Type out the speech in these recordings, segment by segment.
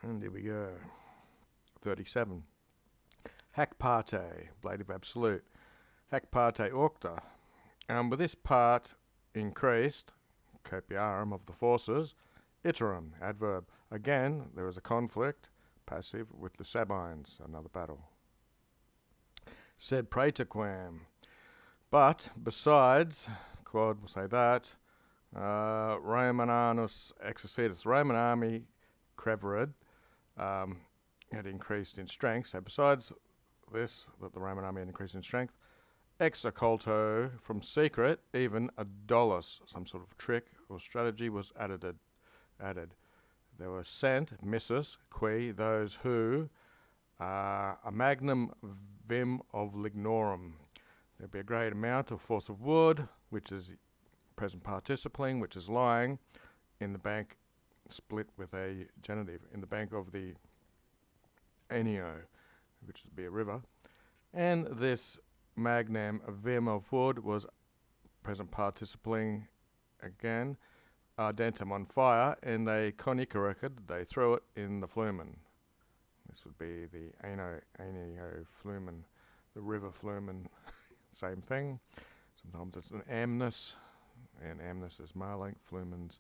And here we go. 37. Hac parte, ablative absolute. Hac parte aucta. With this part increased, copiarum of the forces, iterum, adverb. Again, there was a conflict, passive, with the Sabines, another battle. Sed praetorquam. But, besides, quod will say that, Romananus exercitus, Roman army, crevered, had increased in strength. So besides this, that the Roman army had increased in strength, ex occulto, from secret, even a dolus, some sort of trick or strategy, was added. There were sent, missus, qui, those who, a magnum vim of lignorum. There'd be a great amount of force of wood, which is present participling, which is lying in the bank, split with a genitive, in the bank of the Anio, which would be a river. And this magnum vim of wood was present participating again, ardentum, on fire, and they conicarected, they threw it in the flumen. This would be the Anio flumen, the river flumen, same thing. Sometimes it's an amnus, and amnus is male length, flumen's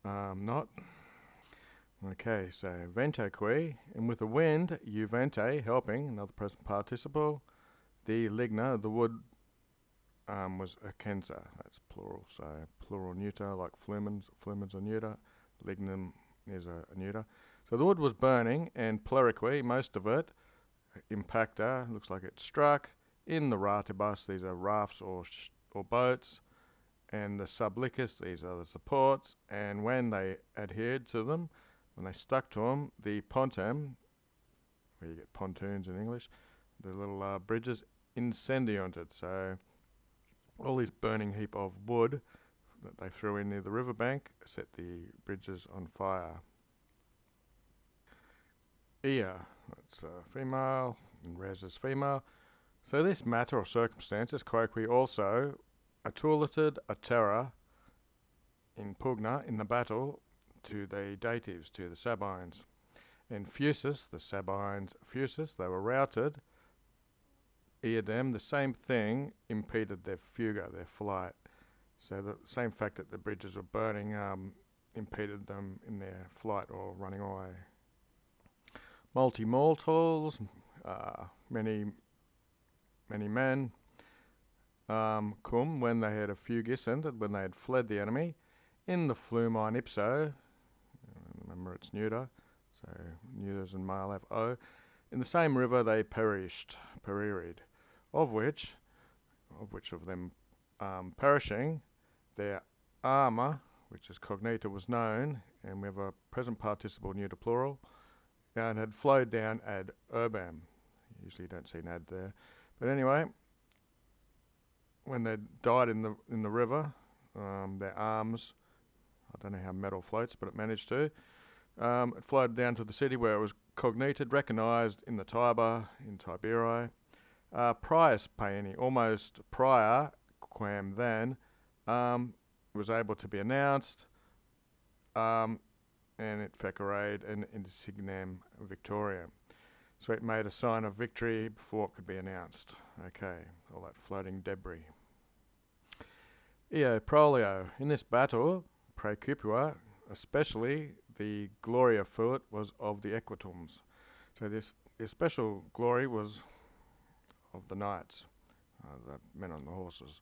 not. Okay, so vente qui, and with the wind, juvente, helping, another present participle. The ligna, the wood, was acensa, that's plural, so plural neuter, like flumens are neuter, lignum is a neuter. So the wood was burning, and pleriqui, most of it, impacta, looks like it struck, in the ratibus, these are rafts or boats, and the sublicus, these are the supports, and when they adhered to them, when they stuck to them, the pontem, where you get pontoons in English, the little bridges, incendiunted. So all this burning heap of wood that they threw in near the riverbank set the bridges on fire. Ea, that's female, and res is female. So this matter or circumstances, quoque also, attulated a terror in pugna, in the battle, to the datives, to the Sabines. And fusus, the Sabines, fusus, they were routed. Eadem, the same thing, impeded their fuga, their flight. So the same fact that the bridges were burning impeded them in their flight or running away. Multi-mortals, many men, cum, when they had a fugiscent, when they had fled the enemy, in the flumine ipso, remember it's neuter, so neuters and male have o, in the same river they perished, of which of them perishing, their armour, which is cognita, was known, and we have a present participle neuter plural, and had flowed down ad urbam. Usually you don't see an ad there. But anyway, when they died in the river, their arms, I don't know how metal floats, but it managed to, it flowed down to the city where it was cognited, recognised in the Tiber, in Tiberi. Prius paeni, almost prior, quam than, was able to be announced, and it fecerated and insignam victoriam. So it made a sign of victory before it could be announced. Okay, all that floating debris. Eo prolio, in this battle, praecupua, especially the gloria fuit was of the equitums. So this special glory was of the knights, the men on the horses.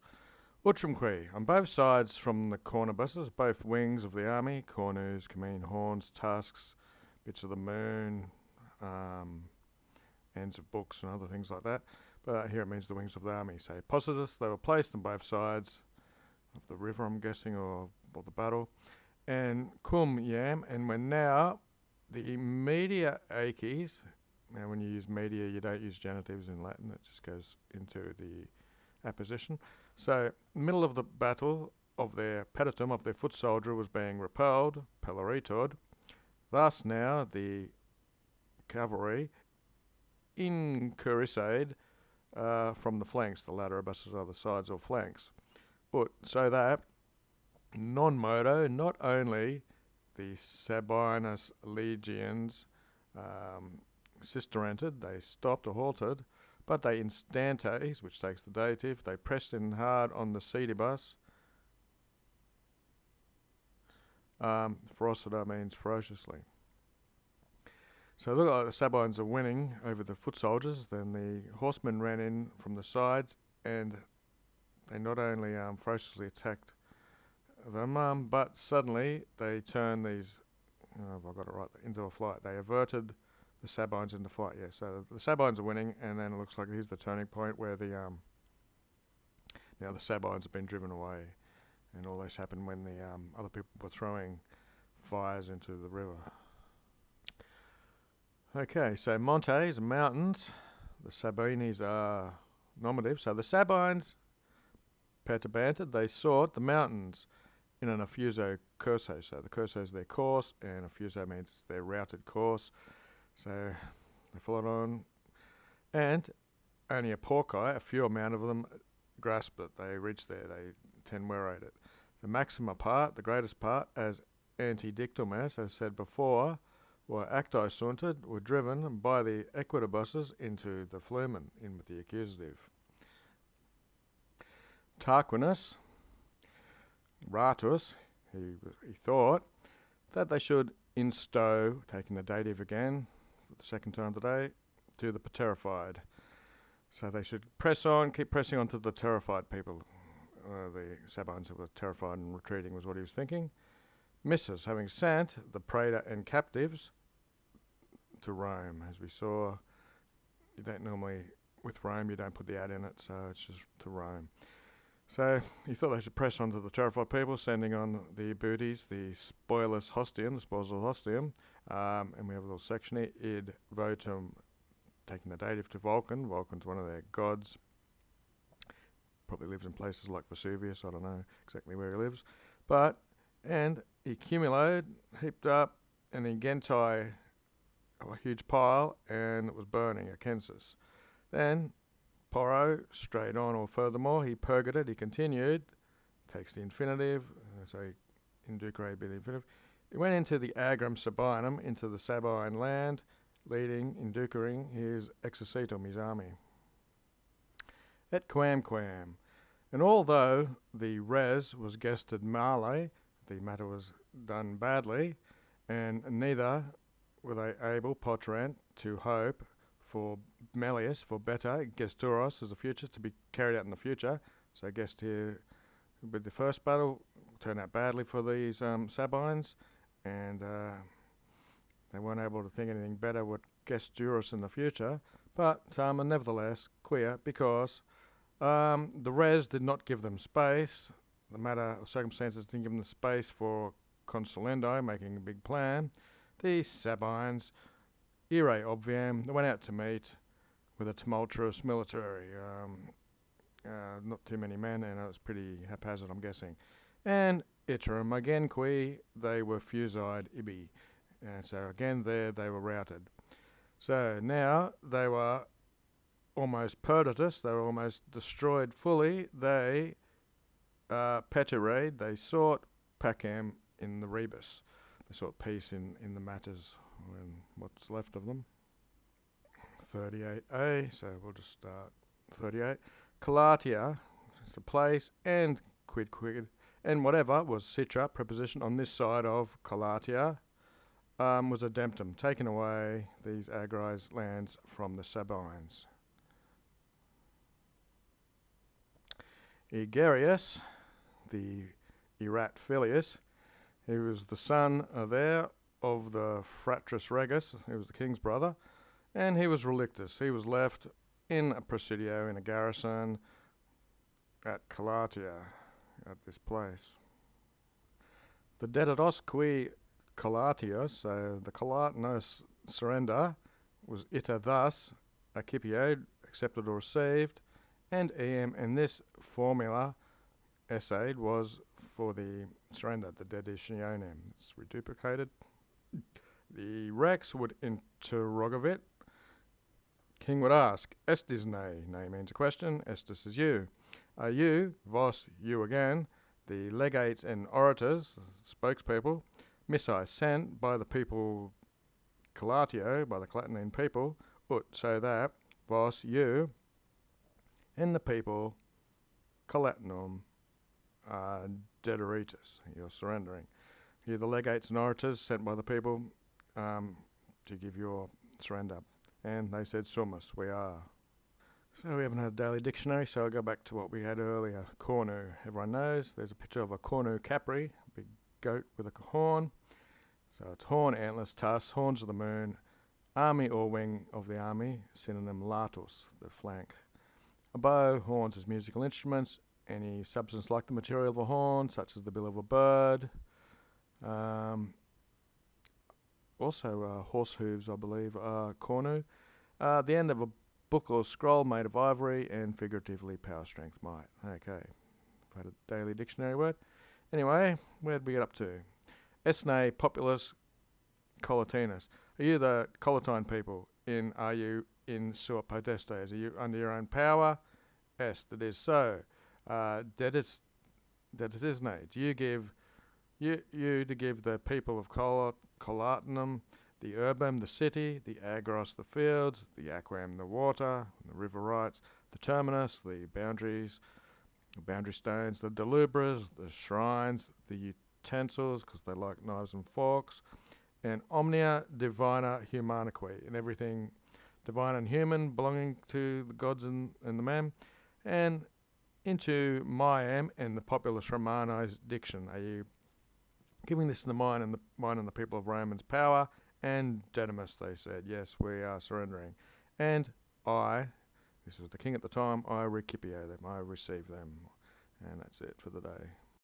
Utrumque, on both sides from the cornubuses, both wings of the army, cornus, can mean horns, tusks, bits of the moon, ends of books and other things like that. But here it means the wings of the army. So positus, they were placed on both sides of the river, I'm guessing, or the battle. And cum yam, and when now the media aces, now when you use media, you don't use genitives in Latin, it just goes into the apposition. So, middle of the battle of their peditum, of their foot soldier, was being repelled, peloritud. Thus now the cavalry incurrisade from the flanks, the lateribus are the sides or flanks. But so that non-modo, not only the Sabinus legions sister entered, they stopped or halted, but they instantes, which takes the dative, they pressed in hard on the cedibus. Ferocita means ferociously. So it looked like the Sabines are winning over the foot soldiers. Then the horsemen ran in from the sides, and they not only ferociously attacked them, but suddenly they turned these, have I got it right, into a flight. They averted the Sabines into flight. Yeah, so the Sabines are winning, and then it looks like here's the turning point where the now the Sabines have been driven away, and all this happened when the other people were throwing fires into the river. Okay, so montes, mountains. The Sabines are nominative. So the Sabines perturbanted, they sought the mountains in an effuso curso. So the curso is their course, and effuso means it's their routed course. So they followed on, and only a porci, a few amount of them, grasped it. They reached there, they tenuerate it. The maxima part, the greatest part, as antidictum, as said before, were acti sauntered, were driven by the equitabusses into the flumen, in with the accusative. Tarquinus, Ratus, he thought that they should instow, taking the dative again for the second time today, to the terrified. So they should press on, keep pressing on to the terrified people. The Sabines that were terrified and retreating was what he was thinking. Missus, having sent the praetor and captives to Rome. As we saw, you don't normally, with Rome, you don't put the ad in it, so it's just to Rome. So he thought they should press on to the terrified people, sending on the booties, the spoilus hostium, the spoils of hostium, and we have a little section here, id votum, taking the dative to Vulcan. Vulcan's one of their gods. Probably lives in places like Vesuvius, I don't know exactly where he lives. And he accumulated, heaped up, and he gentai a huge pile, and it was burning, a census. Then Porro, straight on or furthermore, he purgated, he continued, takes the infinitive, so inducere be the infinitive. He went into the agrum Sabinum, into the Sabine land, leading, inducering his exercitum, his army. Et quamquam. And although the res was gested male, the matter was done badly, and neither were they able, poterant, to hope for melius, for better, gesturos, as a future, to be carried out in the future. So guessed here with the first battle, turned out badly for these Sabines, and they weren't able to think anything better with gesturos in the future. But nevertheless, queer, because the res did not give them space. The matter of circumstances didn't give them the space for consulendi, making a big plan. The Sabines, ire obviam, they went out to meet with a tumultuous military. Not too many men, and it was pretty haphazard, I'm guessing. And iterum again qui, they were fusied ibi. And so again there they were routed. So now they were almost perditus, they were almost destroyed fully. They petirade, they sought pacem in the rebus. They sought peace in the matters, and what's left of them. 38a, so we'll just start 38. Calatia is the place, and quid, and whatever was citra, preposition on this side of Calatia, was ademptum, taken away these agrized lands from the Sabines. Egerius, the erat filius, he was the son there of the fratrus regus, he was the king's brother, and he was relictus. He was left in a presidio, in a garrison at Calatia, at this place. The deditos qui Calatius, so the Calatinos surrender, was ita thus, accipio, accepted or received, and and this formula essayed was for the surrender, the deditionem. It's reduplicated. The rex would interrogavit. King would ask, estis ne? Ne means a question, estis is you. Are you, vos, you again, the legates and orators, spokespeople, Missai sent by the people collatio, by the Collatinine people, ut, so that, vos, you, and the people collatinum dederitus, you're surrendering. You're the legates and orators sent by the people to give your surrender. And they said, sumus, we are. So we haven't had a daily dictionary, so I'll go back to what we had earlier. Cornu, everyone knows. There's a picture of a cornu capri, a big goat with a horn. So it's horn, antlers, tusk, horns of the moon, army or wing of the army, synonym latus, the flank. A bow, horns as musical instruments, any substance like the material of a horn, such as the bill of a bird. Also, horse hooves, I believe, are cornu. The end of a book or scroll made of ivory, and figuratively power, strength, might. Okay, I've had a daily dictionary word. Anyway, where did we get up to? Esne populus collatinus. Are you the collatine people? Are you in sua potestes? Are you under your own power? Yes, that is so. That it is nay. Do you give you to give the people of Collatinum, the Urbem, the city, the Agros, the fields, the Aquam, the water, the river rights, the terminus, the boundaries, the boundary stones, the delubras, the shrines, the utensils, because they like knives and forks, and omnia divina humanique, and everything divine and human belonging to the gods and the man, and into Myam and the populus Romano's diction. Are you giving this to the mine and the people of Roman's power? And Dedimus, they said, yes, we are surrendering. And I, this was the king at the time, I recipio them, I receive them. And that's it for the day.